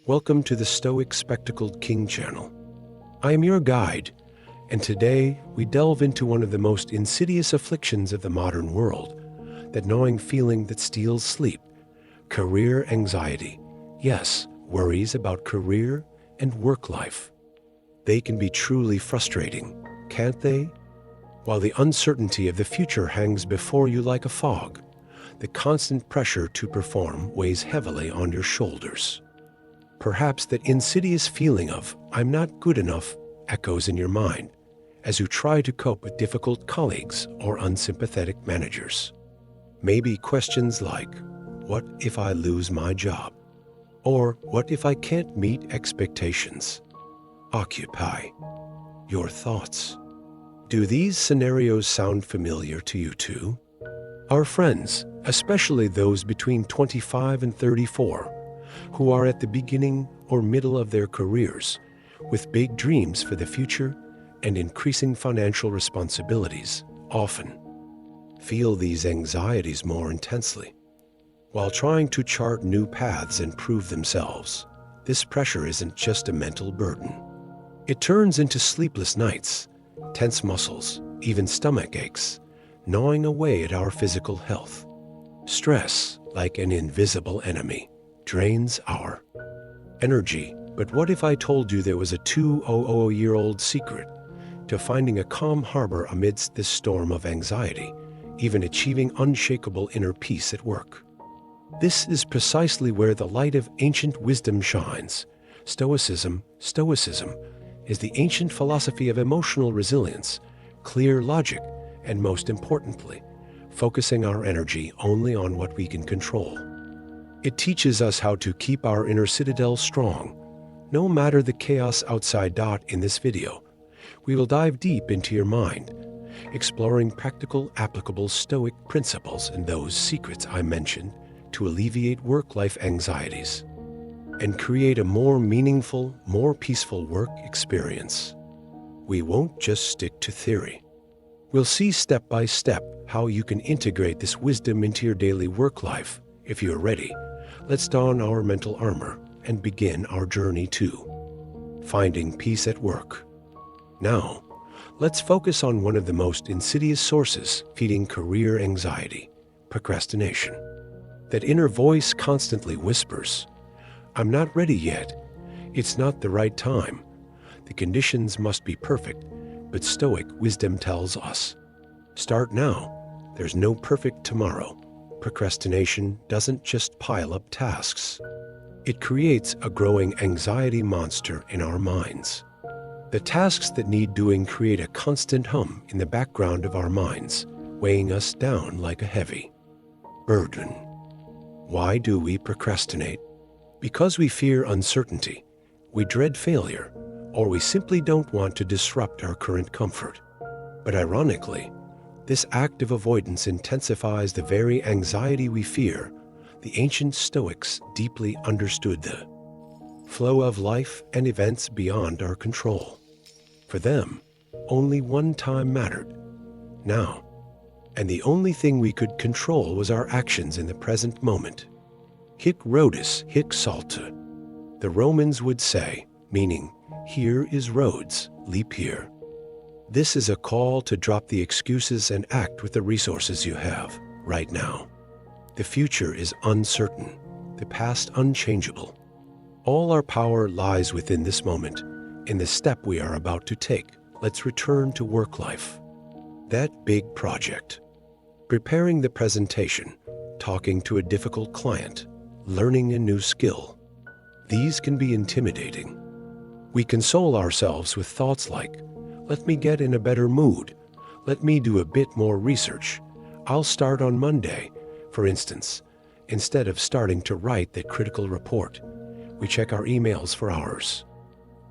Welcome to the Stoic Spectacled King channel. I am your guide, and today we delve into one of the most insidious afflictions of the modern world, that gnawing feeling that steals sleep, career anxiety. Yes, worries about career and work life. They can be truly frustrating, can't they? While the uncertainty of the future hangs before you like a fog, the constant pressure to perform weighs heavily on your shoulders. Perhaps that insidious feeling of "I'm not good enough" echoes in your mind as you try to cope with difficult colleagues or unsympathetic managers. Maybe questions like, what if I lose my job? Or what if I can't meet expectations? Occupy your thoughts. Do these scenarios sound familiar to you too? Our friends, especially those between 25 and 34, who are at the beginning or middle of their careers, with big dreams for the future and increasing financial responsibilities, often feel these anxieties more intensely. While trying to chart new paths and prove themselves, this pressure isn't just a mental burden. It turns into sleepless nights, tense muscles, even stomach aches, gnawing away at our physical health. Stress, like an invisible enemy, drains our energy. But what if I told you there was a 200-year-old secret to finding a calm harbor amidst this storm of anxiety, even achieving unshakable inner peace at work? This is precisely where the light of ancient wisdom shines. Stoicism is the ancient philosophy of emotional resilience, clear logic, and most importantly, focusing our energy only on what we can control. It teaches us how to keep our inner citadel strong, no matter the chaos outside. In this video, we will dive deep into your mind, exploring practical, applicable Stoic principles and those secrets I mentioned to alleviate work-life anxieties and create a more meaningful, more peaceful work experience. We won't just stick to theory. We'll see step by step how you can integrate this wisdom into your daily work life. If you're ready, let's don our mental armor and begin our journey to finding peace at work. Now, let's focus on one of the most insidious sources feeding career anxiety: procrastination. That inner voice constantly whispers, "I'm not ready yet. It's not the right time. The conditions must be perfect." But Stoic wisdom tells us, start now. There's no perfect tomorrow. Procrastination doesn't just pile up tasks. It creates a growing anxiety monster in our minds. The tasks that need doing create a constant hum in the background of our minds, weighing us down like a heavy burden. Why do we procrastinate? Because we fear uncertainty, we dread failure, or we simply don't want to disrupt our current comfort. But ironically, this act of avoidance intensifies the very anxiety we fear. The ancient Stoics deeply understood the flow of life and events beyond our control. For them, only one time mattered: now. And the only thing we could control was our actions in the present moment. Hic Rhodus, hic salta, the Romans would say, meaning, here is Rhodes, leap here. This is a call to drop the excuses and act with the resources you have right now. The future is uncertain, the past unchangeable. All our power lies within this moment, in the step we are about to take. Let's return to work life. That big project. Preparing the presentation, talking to a difficult client, learning a new skill. These can be intimidating. We console ourselves with thoughts like, let me get in a better mood. Let me do a bit more research. I'll start on Monday. For instance, instead of starting to write that critical report, we check our emails for hours.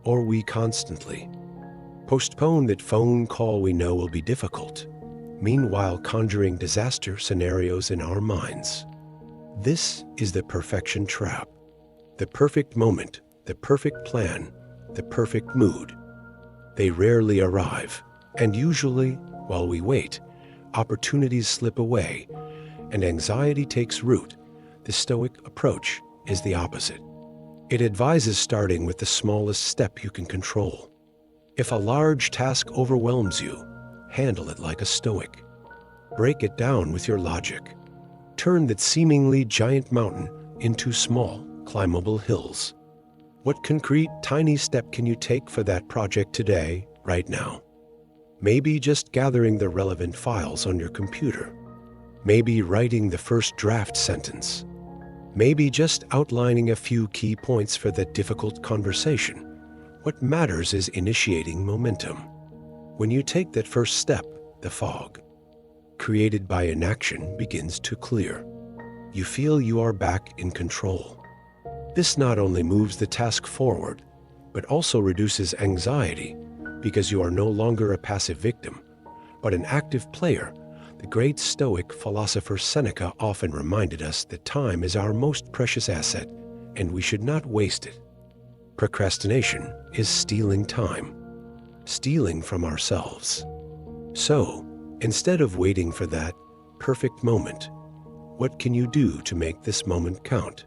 Or we constantly postpone that phone call we know will be difficult, meanwhile conjuring disaster scenarios in our minds. This is the perfection trap. The perfect moment, the perfect plan, the perfect mood. They rarely arrive, and usually, while we wait, opportunities slip away and anxiety takes root. The Stoic approach is the opposite. It advises starting with the smallest step you can control. If a large task overwhelms you, handle it like a stoic. Break it down with your logic. Turn that seemingly giant mountain into small, climbable hills. What concrete, tiny step can you take for that project today, right now? Maybe just gathering the relevant files on your computer. Maybe writing the first draft sentence. Maybe just outlining a few key points for that difficult conversation. What matters is initiating momentum. When you take that first step, the fog, created by inaction, begins to clear. You feel you are back in control. This not only moves the task forward, but also reduces anxiety because you are no longer a passive victim, but an active player. The great Stoic philosopher Seneca often reminded us that time is our most precious asset, and we should not waste it. Procrastination is stealing time, stealing from ourselves. So, instead of waiting for that perfect moment, what can you do to make this moment count?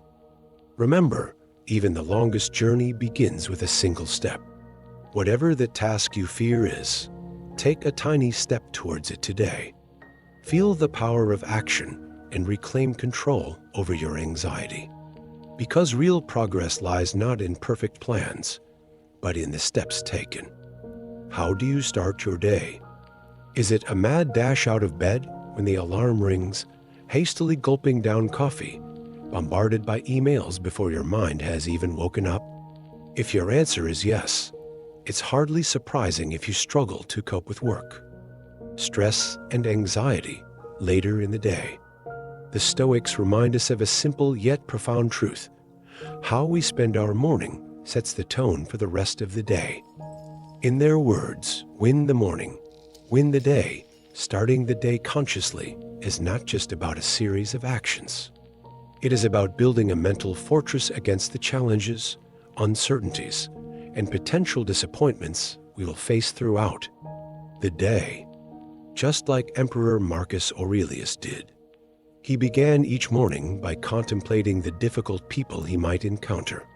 Remember, even the longest journey begins with a single step. Whatever the task you fear is, take a tiny step towards it today. Feel the power of action and reclaim control over your anxiety. Because real progress lies not in perfect plans, but in the steps taken. How do you start your day? Is it a mad dash out of bed when the alarm rings, hastily gulping down coffee, bombarded by emails before your mind has even woken up? If your answer is yes, it's hardly surprising if you struggle to cope with work, stress, and anxiety later in the day. The Stoics remind us of a simple yet profound truth. How we spend our morning sets the tone for the rest of the day. In their words, win the morning, win the day. Starting the day consciously is not just about a series of actions. It is about building a mental fortress against the challenges, uncertainties, and potential disappointments we will face throughout the day. Just like Emperor Marcus Aurelius did. He began each morning by contemplating the difficult people he might encounter.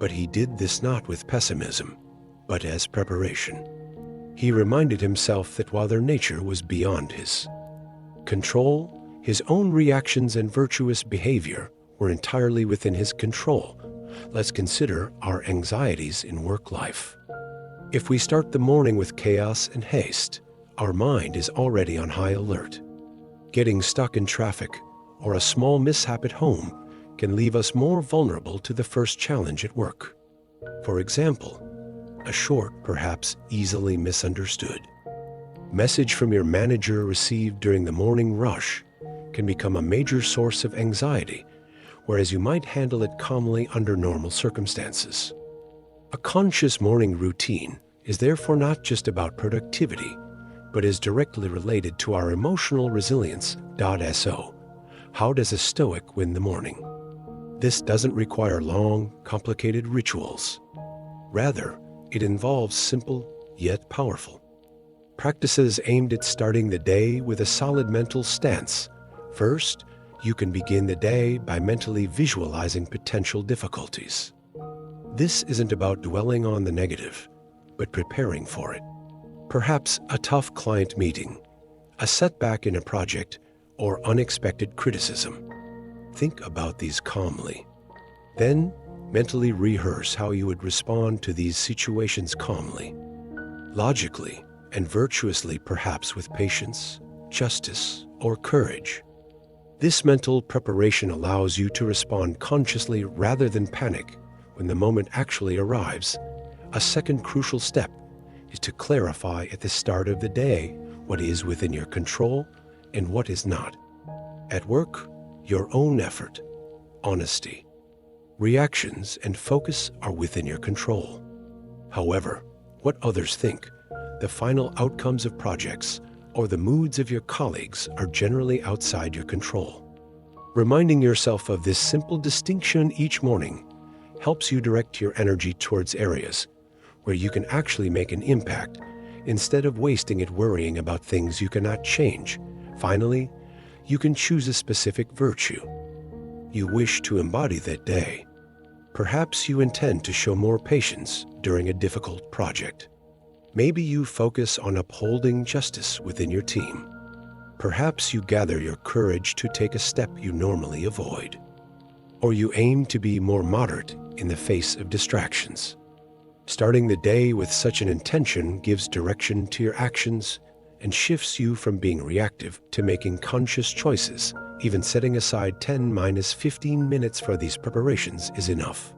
But he did this not with pessimism, but as preparation. He reminded himself that while their nature was beyond his control, his own reactions and virtuous behavior were entirely within his control. Let's consider our anxieties in work life. If we start the morning with chaos and haste, our mind is already on high alert. Getting stuck in traffic or a small mishap at home can leave us more vulnerable to the first challenge at work. For example, a short, perhaps easily misunderstood message from your manager received during the morning rush can become a major source of anxiety, whereas you might handle it calmly under normal circumstances. A conscious morning routine is therefore not just about productivity, but is directly related to our emotional resilience. So, how does a Stoic win the morning? This doesn't require long, complicated rituals. Rather, it involves simple yet powerful practices aimed at starting the day with a solid mental stance. First, you can begin the day by mentally visualizing potential difficulties. This isn't about dwelling on the negative, but preparing for it. Perhaps a tough client meeting, a setback in a project, or unexpected criticism. Think about these calmly. Then, mentally rehearse how you would respond to these situations calmly, logically, and virtuously, perhaps with patience, justice, or courage. This mental preparation allows you to respond consciously rather than panic when the moment actually arrives. A second crucial step is to clarify at the start of the day what is within your control and what is not. At work, your own effort, honesty, reactions, and focus are within your control. However, what others think, the final outcomes of projects, or the moods of your colleagues are generally outside your control. Reminding yourself of this simple distinction each morning helps you direct your energy towards areas where you can actually make an impact instead of wasting it worrying about things you cannot change. Finally, you can choose a specific virtue you wish to embody that day. Perhaps you intend to show more patience during a difficult project. Maybe you focus on upholding justice within your team. Perhaps you gather your courage to take a step you normally avoid. Or you aim to be more moderate in the face of distractions. Starting the day with such an intention gives direction to your actions and shifts you from being reactive to making conscious choices. Even setting aside 10-15 minutes for these preparations is enough.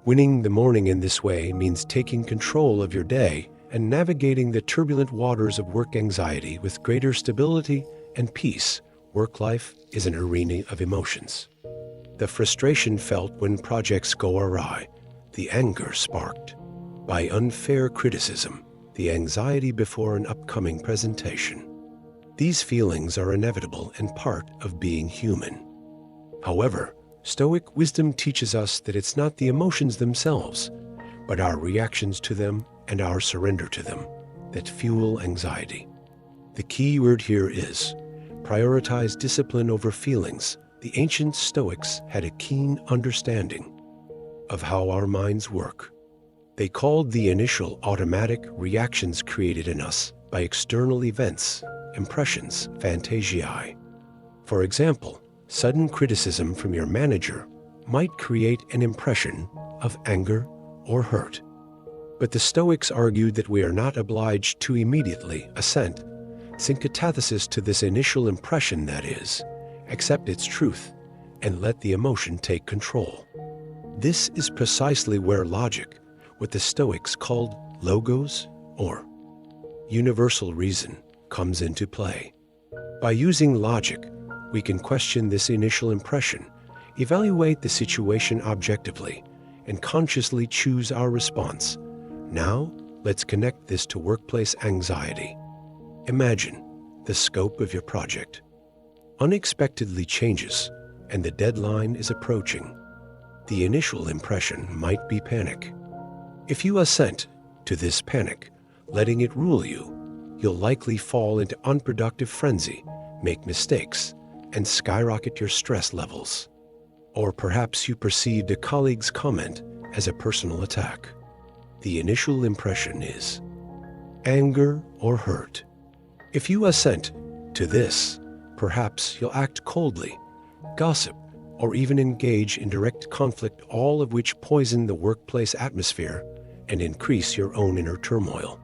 Winning the morning in this way means taking control of your day and navigating the turbulent waters of work anxiety with greater stability and peace. Work life is an arena of emotions. The frustration felt when projects go awry, the anger sparked by unfair criticism, the anxiety before an upcoming presentation. These feelings are inevitable and part of being human. However, Stoic wisdom teaches us that it's not the emotions themselves, but our reactions to them and our surrender to them that fuel anxiety. The key word here is prioritize discipline over feelings. The ancient Stoics had a keen understanding of how our minds work. They called the initial automatic reactions created in us by external events impressions, fantasiae. For example, sudden criticism from your manager might create an impression of anger or hurt. But the Stoics argued that we are not obliged to immediately assent, synchetathesis to this initial impression, that is, accept its truth and let the emotion take control. This is precisely where logic, what the Stoics called logos or universal reason, comes into play. By using logic, we can question this initial impression, evaluate the situation objectively, and consciously choose our response. Now, let's connect this to workplace anxiety. Imagine the scope of your project unexpectedly changes, and the deadline is approaching. The initial impression might be panic. If you assent to this panic, letting it rule you, you'll likely fall into unproductive frenzy, make mistakes, and skyrocket your stress levels. Or perhaps you perceived a colleague's comment as a personal attack. The initial impression is anger or hurt. If you assent to this, perhaps you'll act coldly, gossip, or even engage in direct conflict, all of which poison the workplace atmosphere and increase your own inner turmoil.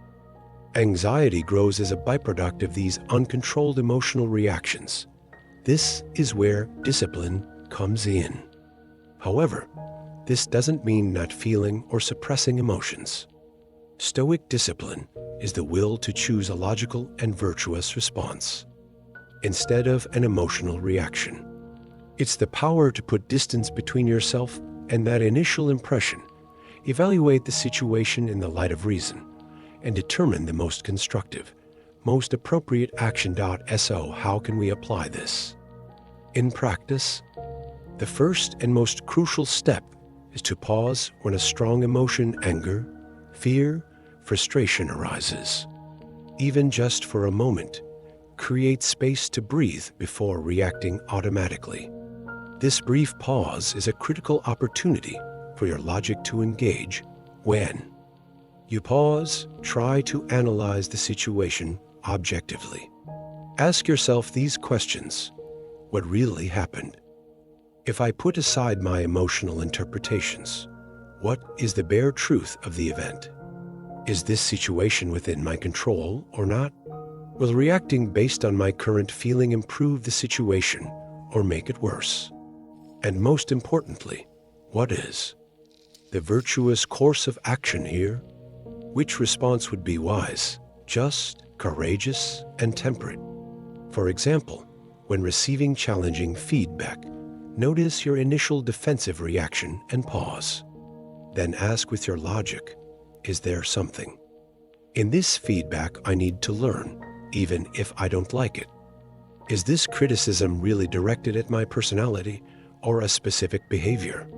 Anxiety grows as a byproduct of these uncontrolled emotional reactions. This is where discipline comes in. However, this doesn't mean not feeling or suppressing emotions. Stoic discipline is the will to choose a logical and virtuous response instead of an emotional reaction. It's the power to put distance between yourself and that initial impression, evaluate the situation in the light of reason, and determine the most constructive, most appropriate action. So how can we apply this? In practice, the first and most crucial step is to pause when a strong emotion, anger, fear, frustration arises. Even just for a moment, create space to breathe before reacting automatically. This brief pause is a critical opportunity for your logic to engage. When you pause, try to analyze the situation objectively. Ask yourself these questions. What really happened? If I put aside my emotional interpretations, what is the bare truth of the event? Is this situation within my control or not? Will reacting based on my current feeling improve the situation or make it worse? And most importantly, what is the virtuous course of action here? Which response would be wise, just, courageous, and temperate? For example, when receiving challenging feedback, notice your initial defensive reaction and pause. Then ask with your logic, is there something in this feedback I need to learn, even if I don't like it? Is this criticism really directed at my personality or a specific behavior?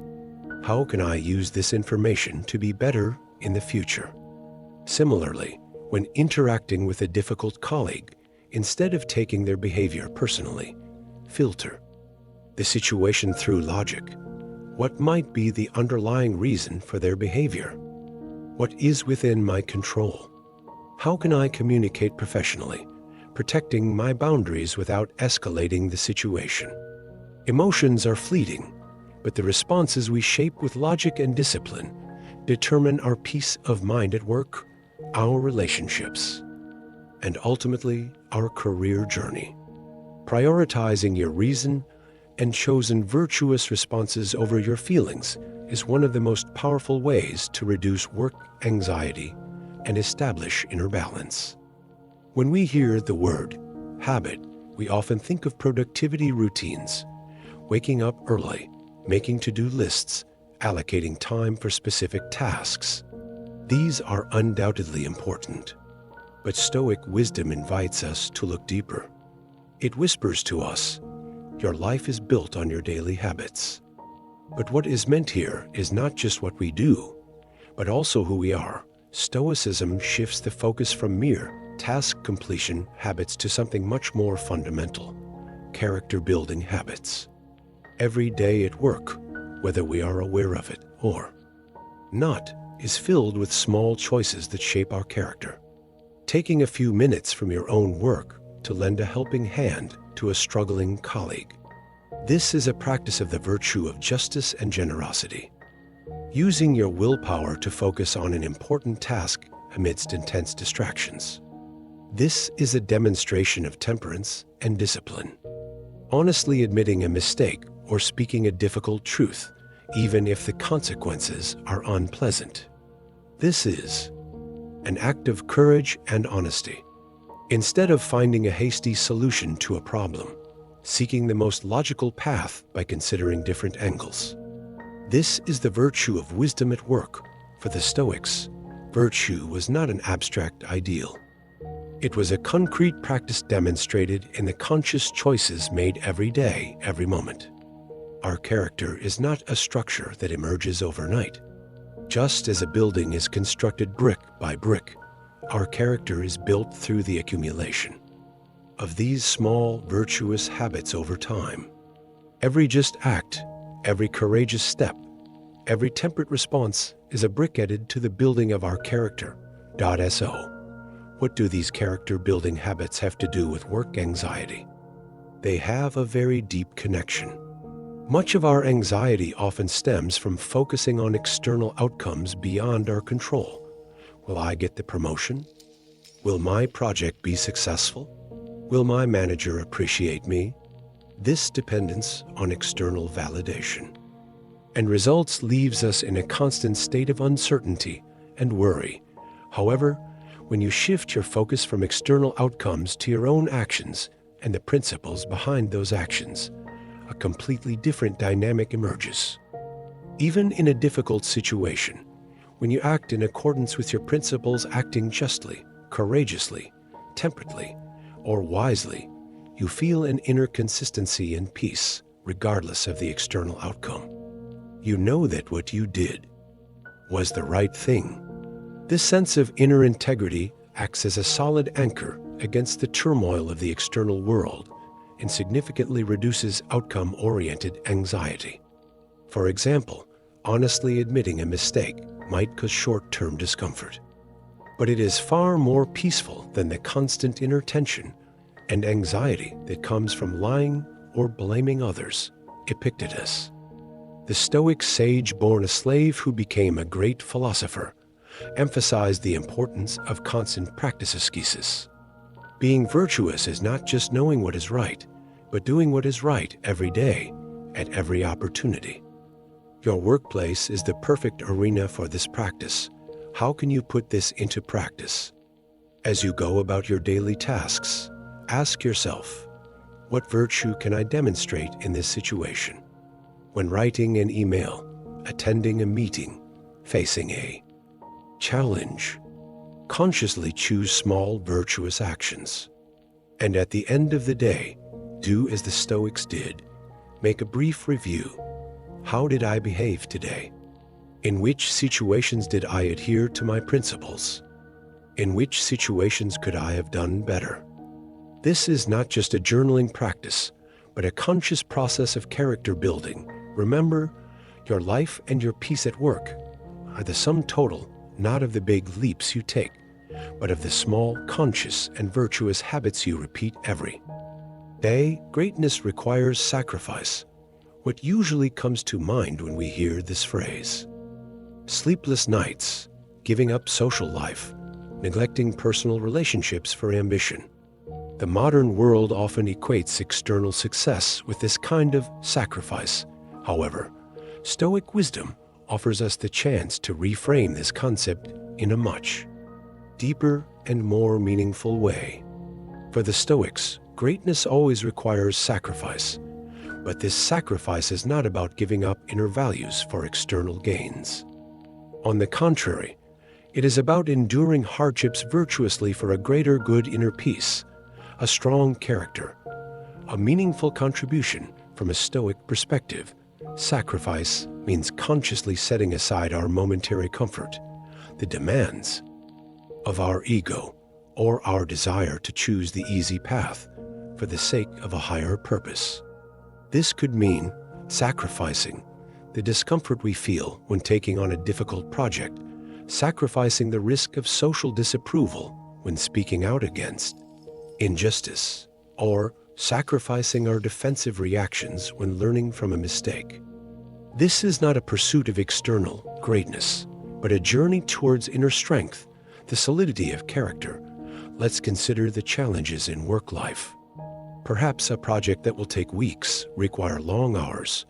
How can I use this information to be better in the future? Similarly, when interacting with a difficult colleague, instead of taking their behavior personally, filter the situation through logic. What might be the underlying reason for their behavior? What is within my control? How can I communicate professionally, protecting my boundaries without escalating the situation? Emotions are fleeting, but the responses we shape with logic and discipline determine our peace of mind at work, our relationships, and ultimately our career journey. Prioritizing your reason and chosen virtuous responses over your feelings is one of the most powerful ways to reduce work anxiety and establish inner balance. When we hear the word habit, we often think of productivity routines, waking up early, making to-do lists, allocating time for specific tasks. These are undoubtedly important, but Stoic wisdom invites us to look deeper. It whispers to us, your life is built on your daily habits. But what is meant here is not just what we do, but also who we are. Stoicism shifts the focus from mere task completion habits to something much more fundamental, character-building habits. Every day at work, whether we are aware of it or not, is filled with small choices that shape our character. Taking a few minutes from your own work to lend a helping hand to a struggling colleague. This is a practice of the virtue of justice and generosity. Using your willpower to focus on an important task amidst intense distractions. This is a demonstration of temperance and discipline. Honestly admitting a mistake or speaking a difficult truth, even if the consequences are unpleasant. This is an act of courage and honesty. Instead of finding a hasty solution to a problem, seeking the most logical path by considering different angles. This is the virtue of wisdom at work. For the Stoics, virtue was not an abstract ideal. It was a concrete practice demonstrated in the conscious choices made every day, every moment. Our character is not a structure that emerges overnight. Just as a building is constructed brick by brick, our character is built through the accumulation of these small, virtuous habits over time. Every just act, every courageous step, every temperate response is a brick added to the building of our character. So, what do these character-building habits have to do with work anxiety? They have a very deep connection. Much of our anxiety often stems from focusing on external outcomes beyond our control. Will I get the promotion? Will my project be successful? Will my manager appreciate me? This dependence on external validation and results leaves us in a constant state of uncertainty and worry. However, when you shift your focus from external outcomes to your own actions and the principles behind those actions, a completely different dynamic emerges. Even in a difficult situation, when you act in accordance with your principles, acting justly, courageously, temperately, or wisely, you feel an inner consistency and peace, regardless of the external outcome. You know that what you did was the right thing. This sense of inner integrity acts as a solid anchor against the turmoil of the external world and significantly reduces outcome-oriented anxiety. For example, honestly admitting a mistake might cause short-term discomfort, but it is far more peaceful than the constant inner tension and anxiety that comes from lying or blaming others. Epictetus, the Stoic sage born a slave who became a great philosopher, emphasized the importance of constant practice ascesis. Being virtuous is not just knowing what is right, but doing what is right every day, at every opportunity. Your workplace is the perfect arena for this practice. How can you put this into practice? As you go about your daily tasks, ask yourself, what virtue can I demonstrate in this situation? When writing an email, attending a meeting, facing a challenge, consciously choose small virtuous actions. And at the end of the day, do as the Stoics did. Make a brief review. How did I behave today? In which situations did I adhere to my principles? In which situations could I have done better? This is not just a journaling practice, but a conscious process of character building. Remember, Your life and your peace at work are the sum total not of the big leaps you take, but of the small, conscious, and virtuous habits you repeat every day. Greatness requires sacrifice. What usually comes to mind when we hear this phrase? Sleepless nights, giving up social life, neglecting personal relationships for ambition. The modern world often equates external success with this kind of sacrifice. However, Stoic wisdom offers us the chance to reframe this concept in a much deeper and more meaningful way. For the Stoics, greatness always requires sacrifice, but this sacrifice is not about giving up inner values for external gains. On the contrary, it is about enduring hardships virtuously for a greater good, inner peace, a strong character, a meaningful contribution. From a Stoic perspective, sacrifice means consciously setting aside our momentary comfort, the demands of our ego, or our desire to choose the easy path for the sake of a higher purpose. This could mean sacrificing the discomfort we feel when taking on a difficult project, sacrificing the risk of social disapproval when speaking out against injustice, or sacrificing our defensive reactions when learning from a mistake. This is not a pursuit of external greatness, but a journey towards inner strength, the solidity of character. Let's consider the challenges in work life. Perhaps a project that will take weeks, require long hours,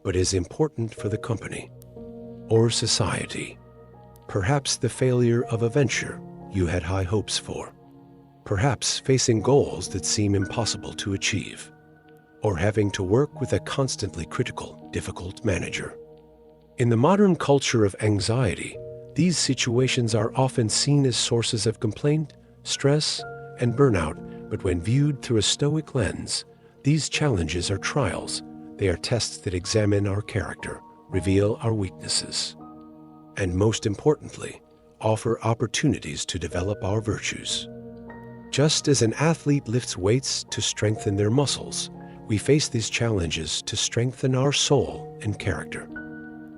but is important for the company or society. Perhaps the failure of a venture you had high hopes for. Perhaps facing goals that seem impossible to achieve, or having to work with a constantly critical, difficult manager. In the modern culture of anxiety, these situations are often seen as sources of complaint, stress, and burnout, but when viewed through a Stoic lens, these challenges are trials. They are tests that examine our character, reveal our weaknesses, and most importantly, offer opportunities to develop our virtues. Just as an athlete lifts weights to strengthen their muscles, we face these challenges to strengthen our soul and character.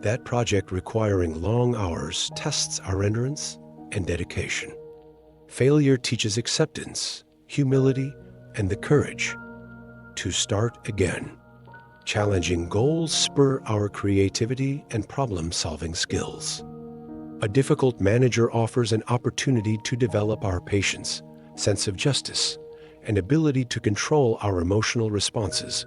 That project requiring long hours tests our endurance and dedication. Failure teaches acceptance, humility, and the courage to start again. Challenging goals spur our creativity and problem-solving skills. A difficult manager offers an opportunity to develop our patience, sense of justice, and ability to control our emotional responses.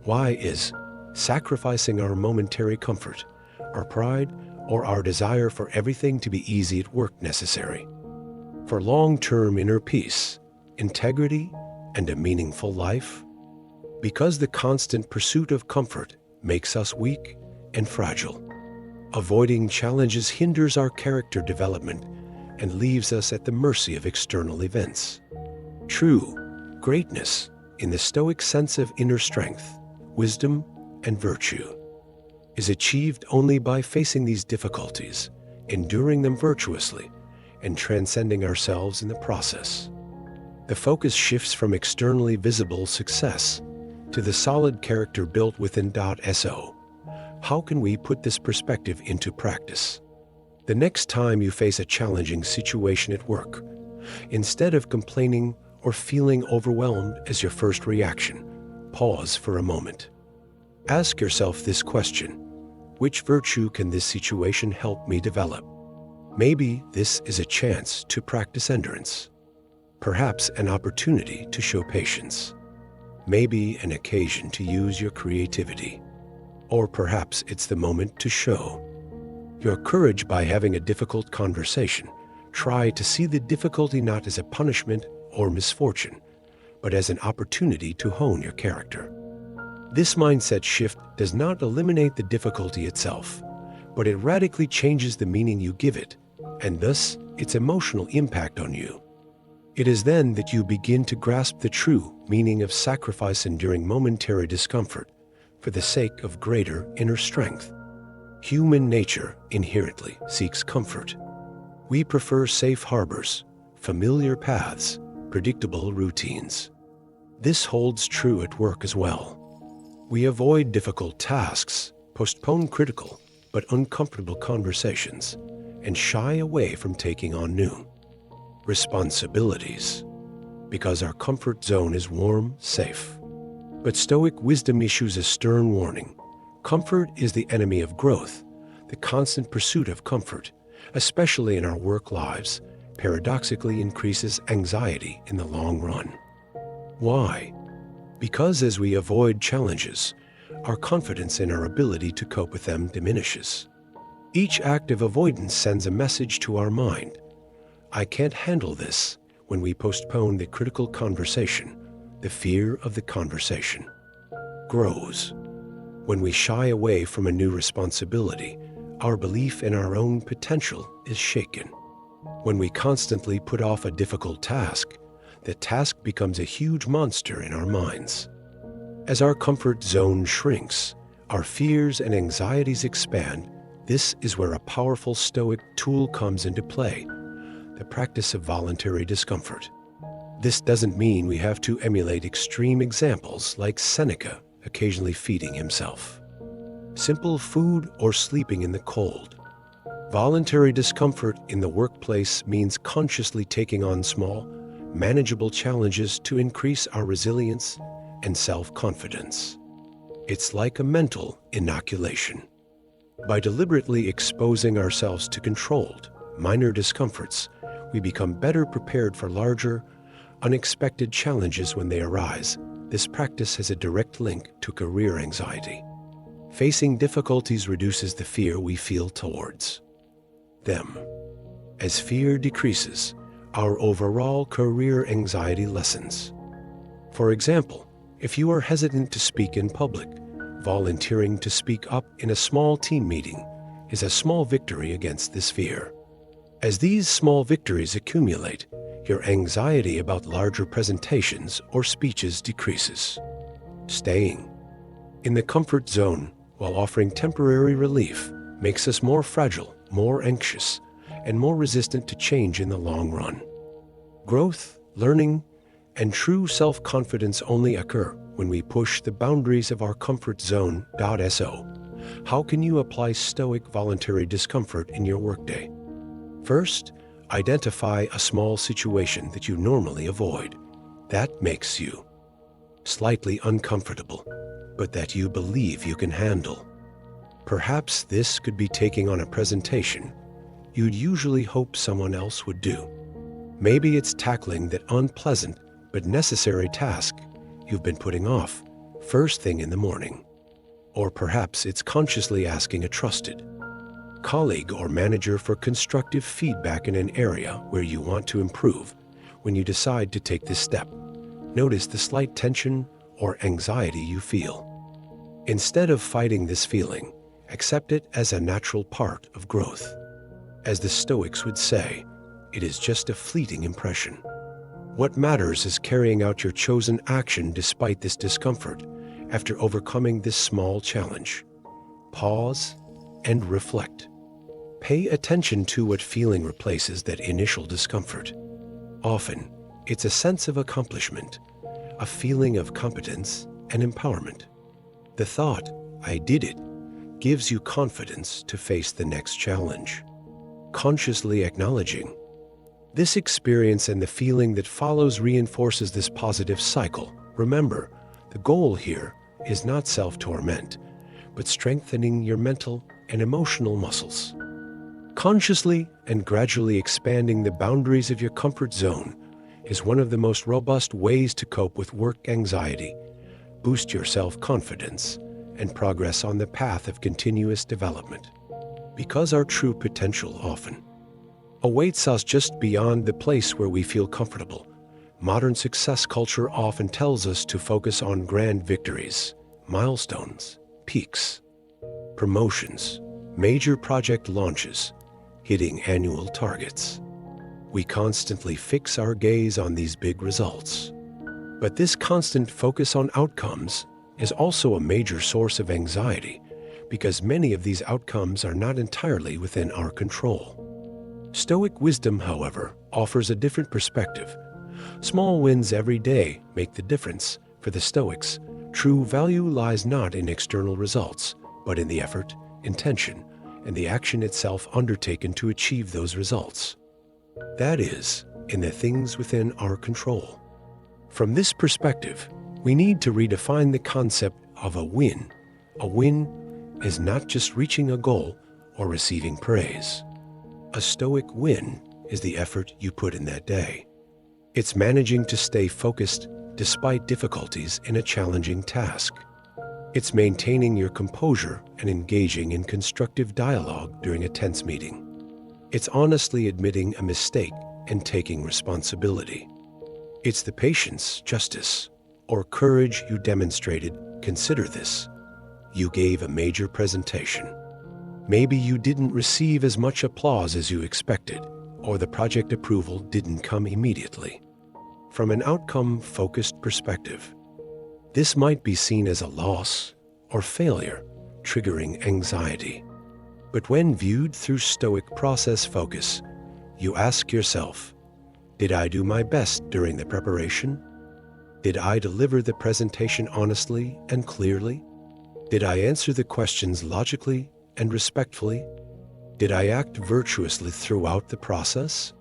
Why is sacrificing our momentary comfort, our pride, or our desire for everything to be easy at work necessary? For long-term inner peace, integrity, and a meaningful life? Because the constant pursuit of comfort makes us weak and fragile. Avoiding challenges hinders our character development and leaves us at the mercy of external events. True greatness, in the Stoic sense of inner strength, wisdom, and virtue, is achieved only by facing these difficulties, enduring them virtuously, and transcending ourselves in the process. The focus shifts from externally visible success to the solid character built within. So, how can we put this perspective into practice? The next time you face a challenging situation at work, instead of complaining or feeling overwhelmed as your first reaction, pause for a moment. Ask yourself this question: which virtue can this situation help me develop? Maybe this is a chance to practice endurance, perhaps an opportunity to show patience, maybe an occasion to use your creativity, or perhaps it's the moment to show your courage by having a difficult conversation. Try to see the difficulty not as a punishment or misfortune, but as an opportunity to hone your character. This mindset shift does not eliminate the difficulty itself, but it radically changes the meaning you give it, and thus its emotional impact on you. It is then that you begin to grasp the true meaning of sacrifice, enduring momentary discomfort for the sake of greater inner strength. Human nature inherently seeks comfort. We prefer safe harbors, familiar paths, predictable routines. This holds true at work as well. We avoid difficult tasks, postpone critical but uncomfortable conversations, and shy away from taking on new responsibilities because our comfort zone is warm, safe. But Stoic wisdom issues a stern warning. Comfort is the enemy of growth. The constant pursuit of comfort, especially in our work lives, paradoxically increases anxiety in the long run. Why? Because as we avoid challenges, our confidence in our ability to cope with them diminishes. Each act of avoidance sends a message to our mind. I can't handle this. When we postpone the critical conversation, the fear of the conversation grows. When we shy away from a new responsibility, our belief in our own potential is shaken. When we constantly put off a difficult task, the task becomes a huge monster in our minds. As our comfort zone shrinks, our fears and anxieties expand. This is where a powerful Stoic tool comes into play: the practice of voluntary discomfort. This doesn't mean we have to emulate extreme examples like Seneca occasionally feeding himself simple food or sleeping in the cold. Voluntary discomfort in the workplace means consciously taking on small, manageable challenges to increase our resilience and self-confidence. It's like a mental inoculation. By deliberately exposing ourselves to controlled, minor discomforts, we become better prepared for larger, unexpected challenges when they arise. This practice has a direct link to career anxiety. Facing difficulties reduces the fear we feel towards them. As fear decreases, our overall career anxiety lessens. For example, if you are hesitant to speak in public, volunteering to speak up in a small team meeting is a small victory against this fear. As these small victories accumulate, your anxiety about larger presentations or speeches decreases. Staying in the comfort zone while offering temporary relief makes us more fragile, more anxious, and more resistant to change in the long run. Growth, learning, and true self-confidence only occur when we push the boundaries of our comfort zone. So, how can you apply Stoic voluntary discomfort in your workday? First, identify a small situation that you normally avoid. That makes you slightly uncomfortable, but that you believe you can handle. Perhaps this could be taking on a presentation you'd usually hope someone else would do. Maybe it's tackling that unpleasant but necessary task you've been putting off first thing in the morning. Or perhaps it's consciously asking a trusted colleague or manager for constructive feedback in an area where you want to improve. When you decide to take this step, notice the slight tension or anxiety you feel. Instead of fighting this feeling, accept it as a natural part of growth. As the Stoics would say, it is just a fleeting impression. What matters is carrying out your chosen action despite this discomfort. After overcoming this small challenge, pause and reflect. Pay attention to what feeling replaces that initial discomfort. Often, it's a sense of accomplishment, a feeling of competence and empowerment. The thought, "I did it," gives you confidence to face the next challenge. Consciously acknowledging this experience and the feeling that follows reinforces this positive cycle. Remember, the goal here is not self-torment, but strengthening your mental and emotional muscles. Consciously and gradually expanding the boundaries of your comfort zone is one of the most robust ways to cope with work anxiety, boost your self-confidence, and progress on the path of continuous development. Because our true potential often awaits us just beyond the place where we feel comfortable, modern success culture often tells us to focus on grand victories, milestones, peaks, promotions, major project launches, hitting annual targets. We constantly fix our gaze on these big results. But this constant focus on outcomes is also a major source of anxiety, because many of these outcomes are not entirely within our control. Stoic wisdom, however, offers a different perspective. Small wins every day make the difference. For the Stoics, true value lies not in external results, but in the effort, intention, and the action itself undertaken to achieve those results. That is, in the things within our control. From this perspective, we need to redefine the concept of a win. A win is not just reaching a goal or receiving praise. A Stoic win is the effort you put in that day. It's managing to stay focused despite difficulties in a challenging task. It's maintaining your composure and engaging in constructive dialogue during a tense meeting. It's honestly admitting a mistake and taking responsibility. It's the patience, justice, or courage you demonstrated. Consider this. You gave a major presentation. Maybe you didn't receive as much applause as you expected, or the project approval didn't come immediately. From an outcome-focused perspective, this might be seen as a loss or failure, triggering anxiety. But when viewed through Stoic process focus, you ask yourself, did I do my best during the preparation? Did I deliver the presentation honestly and clearly? Did I answer the questions logically and respectfully? Did I act virtuously throughout the process?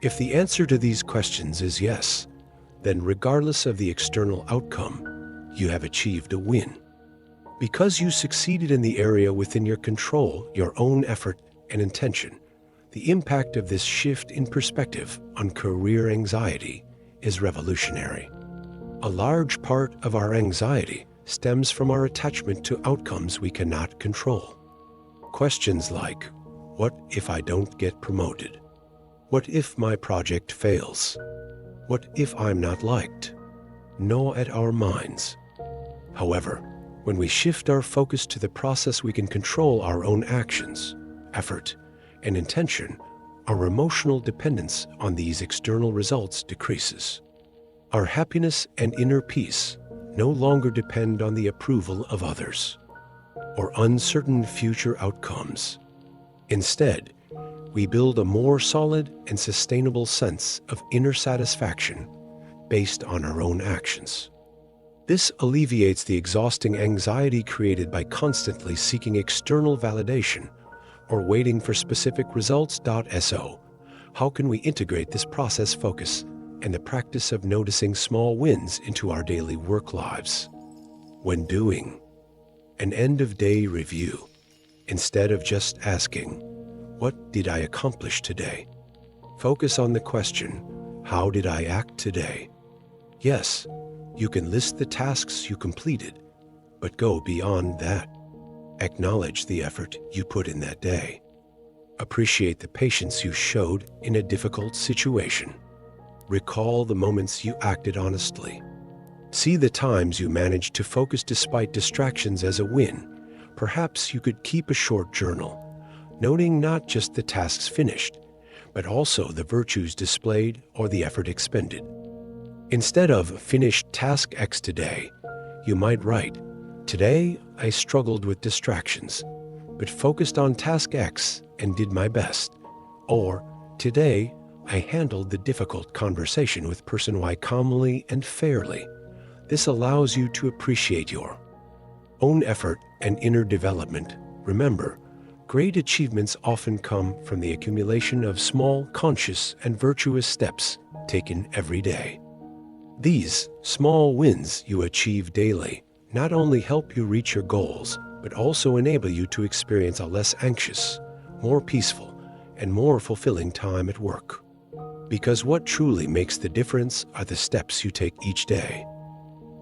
If the answer to these questions is yes, then regardless of the external outcome, you have achieved a win. Because you succeeded in the area within your control, your own effort and intention, the impact of this shift in perspective on career anxiety is revolutionary. A large part of our anxiety stems from our attachment to outcomes we cannot control. Questions like, what if I don't get promoted? What if my project fails? What if I'm not liked? Gnaw at our minds. However, when we shift our focus to the process, we can control our own actions, effort, and intention. Our emotional dependence on these external results decreases. Our happiness and inner peace no longer depend on the approval of others or uncertain future outcomes. Instead, we build a more solid and sustainable sense of inner satisfaction based on our own actions. This alleviates the exhausting anxiety created by constantly seeking external validation or waiting for specific results. So, how can we integrate this process focus and the practice of noticing small wins into our daily work lives? When doing an end-of-day review, instead of just asking, what did I accomplish today? Focus on the question, how did I act today? Yes, you can list the tasks you completed, but go beyond that. Acknowledge the effort you put in that day. Appreciate the patience you showed in a difficult situation. Recall the moments you acted honestly. See the times you managed to focus despite distractions as a win. Perhaps you could keep a short journal, noting not just the tasks finished, but also the virtues displayed or the effort expended. Instead of finished task X today, you might write, today I struggled with distractions, but focused on task X and did my best. Or, today I handled the difficult conversation with person Y calmly and fairly. This allows you to appreciate your own effort and inner development. Remember, great achievements often come from the accumulation of small, conscious, and virtuous steps taken every day. These small wins you achieve daily not only help you reach your goals, but also enable you to experience a less anxious, more peaceful, and more fulfilling time at work. Because what truly makes the difference are the steps you take each day.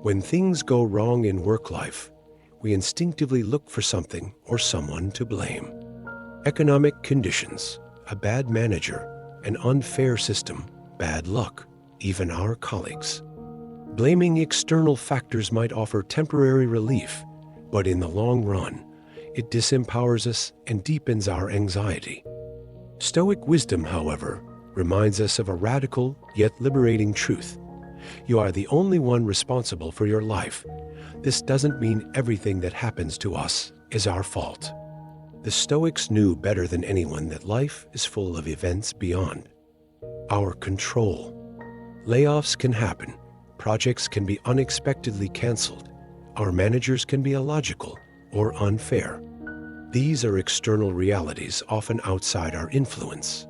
When things go wrong in work life, we instinctively look for something or someone to blame. Economic conditions, a bad manager, an unfair system, bad luck, even our colleagues. Blaming external factors might offer temporary relief, but in the long run, it disempowers us and deepens our anxiety. Stoic wisdom, however, reminds us of a radical yet liberating truth. You are the only one responsible for your life. This doesn't mean everything that happens to us is our fault. The Stoics knew better than anyone that life is full of events beyond our control. Layoffs can happen, projects can be unexpectedly canceled, our managers can be illogical, or unfair. These are external realities often outside our influence.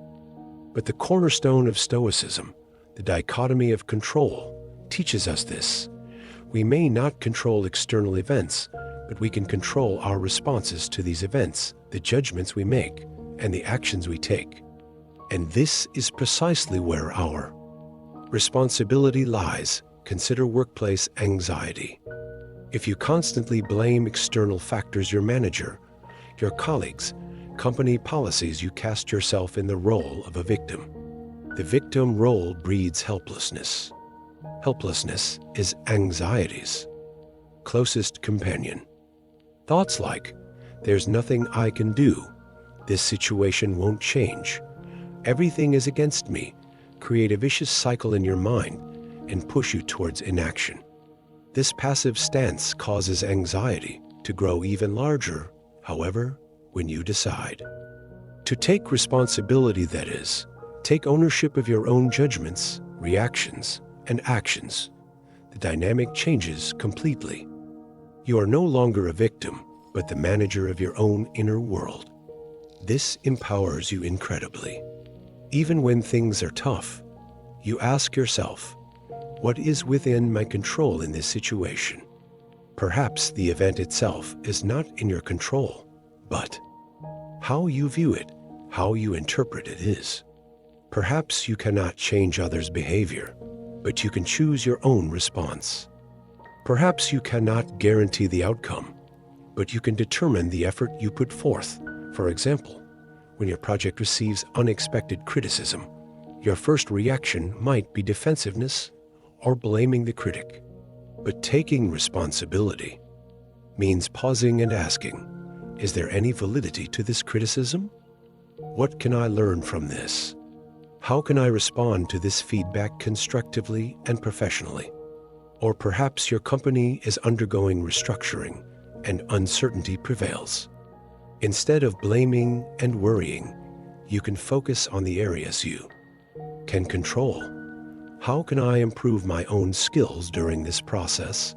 But the cornerstone of Stoicism, the dichotomy of control, teaches us this. We may not control external events, but we can control our responses to these events, the judgments we make, and the actions we take. And this is precisely where our responsibility lies. Consider workplace anxiety. If you constantly blame external factors, your manager, your colleagues, company policies, you cast yourself in the role of a victim. The victim role breeds helplessness. Helplessness is anxiety's closest companion. Thoughts like, "There's nothing I can do," "This situation won't change," "Everything is against me," create a vicious cycle in your mind and push you towards inaction. This passive stance causes anxiety to grow even larger, however, when you decide to take responsibility, that is, take ownership of your own judgments, reactions, and actions, the dynamic changes completely. You are no longer a victim, but the manager of your own inner world. This empowers you incredibly. Even when things are tough, you ask yourself, what is within my control in this situation? Perhaps the event itself is not in your control, but how you view it, how you interpret it is. Perhaps you cannot change others' behavior, but you can choose your own response. Perhaps you cannot guarantee the outcome, but you can determine the effort you put forth. For example, when your project receives unexpected criticism, your first reaction might be defensiveness or blaming the critic. But taking responsibility means pausing and asking, is there any validity to this criticism? What can I learn from this? How can I respond to this feedback constructively and professionally? Or perhaps your company is undergoing restructuring and uncertainty prevails. Instead of blaming and worrying, you can focus on the areas you can control. How can I improve my own skills during this process?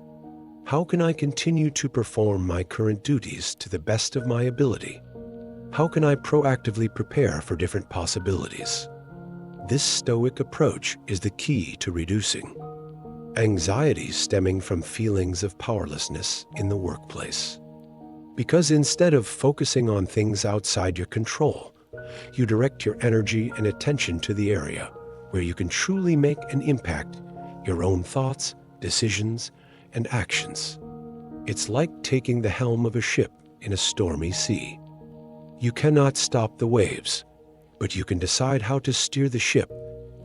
How can I continue to perform my current duties to the best of my ability? How can I proactively prepare for different possibilities? This stoic approach is the key to reducing anxiety stemming from feelings of powerlessness in the workplace. Because instead of focusing on things outside your control, you direct your energy and attention to the area where you can truly make an impact, your own thoughts, decisions, and actions. It's like taking the helm of a ship in a stormy sea. You cannot stop the waves, but you can decide how to steer the ship.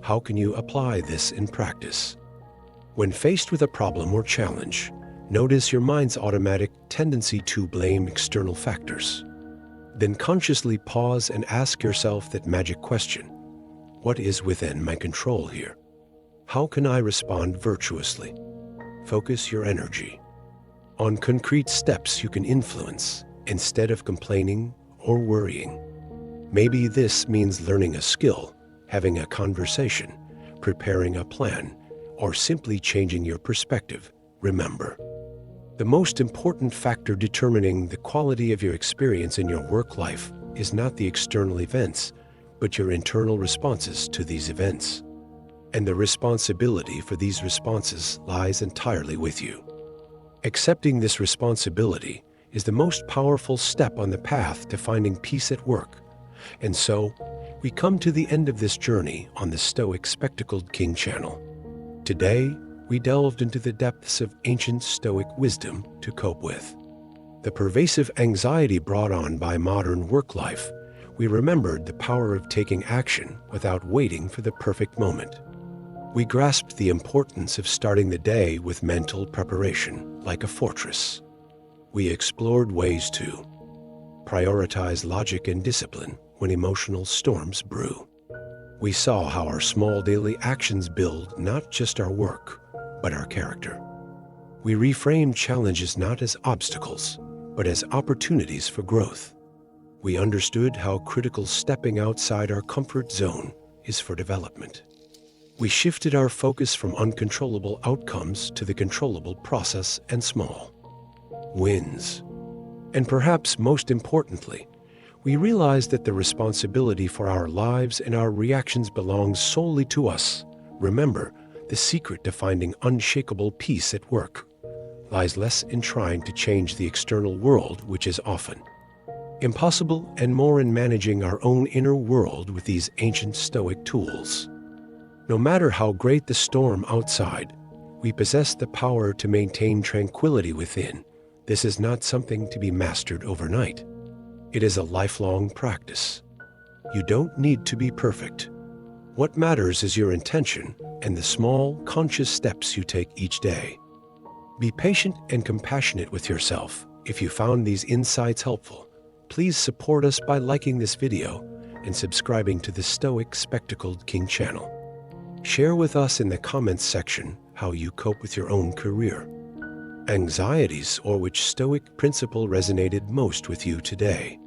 How can you apply this in practice? When faced with a problem or challenge, notice your mind's automatic tendency to blame external factors. Then consciously pause and ask yourself that magic question. What is within my control here? How can I respond virtuously? Focus your energy on concrete steps you can influence instead of complaining or worrying. Maybe this means learning a skill, having a conversation, preparing a plan, or simply changing your perspective. Remember, the most important factor determining the quality of your experience in your work life is not the external events, but your internal responses to these events. And the responsibility for these responses lies entirely with you. Accepting this responsibility is the most powerful step on the path to finding peace at work. And so, we come to the end of this journey on the Stoic Spectacled King channel. Today, we delved into the depths of ancient Stoic wisdom to cope with the pervasive anxiety brought on by modern work life. We remembered the power of taking action without waiting for the perfect moment. We grasped the importance of starting the day with mental preparation, like a fortress. We explored ways to prioritize logic and discipline when emotional storms brew. We saw how our small daily actions build not just our work, but our character. We reframed challenges not as obstacles, but as opportunities for growth. We understood how critical stepping outside our comfort zone is for development. We shifted our focus from uncontrollable outcomes to the controllable process and small wins. And perhaps most importantly, we realize that the responsibility for our lives and our reactions belongs solely to us. Remember, the secret to finding unshakable peace at work lies less in trying to change the external world, which is often impossible, and more in managing our own inner world with these ancient Stoic tools. No matter how great the storm outside, we possess the power to maintain tranquility within. This is not something to be mastered overnight. It is a lifelong practice. You don't need to be perfect. What matters is your intention and the small, conscious steps you take each day. Be patient and compassionate with yourself. If you found these insights helpful, please support us by liking this video and subscribing to the Stoic Spectacled King channel. Share with us in the comments section how you cope with your own career anxieties, or which Stoic principle resonated most with you today.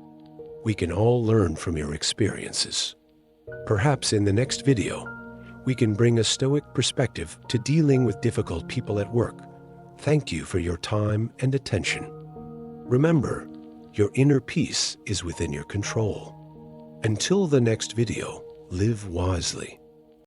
We can all learn from your experiences. Perhaps in the next video, we can bring a Stoic perspective to dealing with difficult people at work. Thank you for your time and attention. Remember, your inner peace is within your control. Until the next video, live wisely.